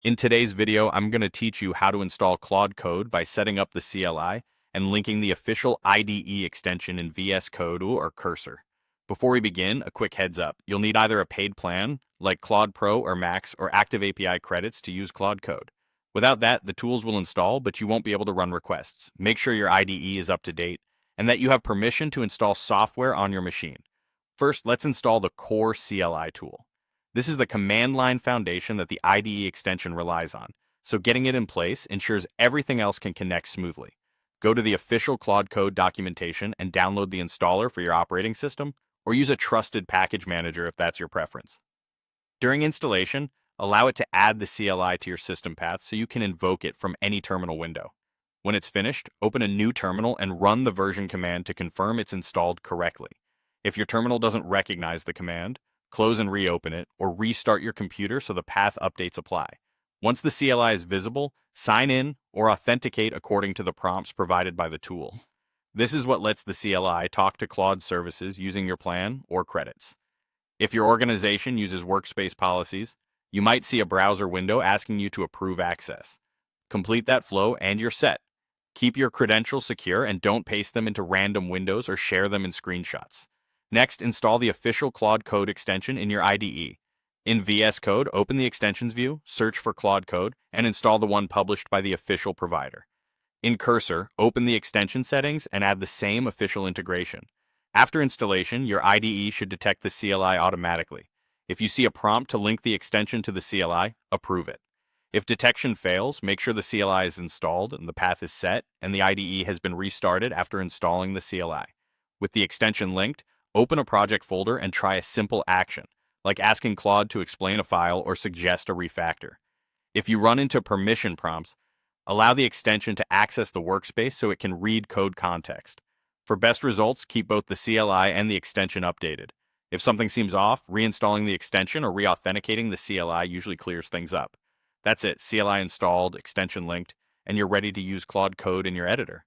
In today's video, I'm going to teach you how to install Claude Code by setting up the CLI and linking the official IDE extension in VSCode or Cursor. Before we begin, a quick heads up. You'll need either a paid plan, like Claude Pro or Max, or active API credits to use Claude Code. Without that, the tools will install, but you won't be able to run requests. Make sure your IDE is up to date, and that you have permission to install software on your machine. First, let's install the core CLI tool. This is the command line foundation that the IDE extension relies on, so getting it in place ensures everything else can connect smoothly. Go to the official Claude Code documentation and download the installer for your operating system, or use a trusted package manager if that's your preference. During installation, allow it to add the CLI to your system path so you can invoke it from any terminal window. When it's finished, open a new terminal and run the version command to confirm it's installed correctly. If your terminal doesn't recognize the command, close and reopen it, or restart your computer so the path updates apply. Once the CLI is visible, sign in or authenticate according to the prompts provided by the tool. This is what lets the CLI talk to Claude services using your plan or credits. If your organization uses workspace policies, you might see a browser window asking you to approve access. Complete that flow and you're set. Keep your credentials secure and don't paste them into random windows or share them in screenshots. Next, install the official Claude Code extension in your IDE. In VS Code, open the extensions view, search for Claude Code, and install the one published by the official provider. In Cursor, open the extension settings and add the same official integration. After installation, your IDE should detect the CLI automatically. If you see a prompt to link the extension to the CLI, approve it. If detection fails, make sure the CLI is installed and the path is set, and the IDE has been restarted after installing the CLI. With the extension linked, open a project folder and try a simple action, like asking Claude to explain a file or suggest a refactor. If you run into permission prompts, allow the extension to access the workspace so it can read code context. For best results, keep both the CLI and the extension updated. If something seems off, reinstalling the extension or re-authenticating the CLI usually clears things up. That's it, CLI installed, extension linked, and you're ready to use Claude Code in your editor.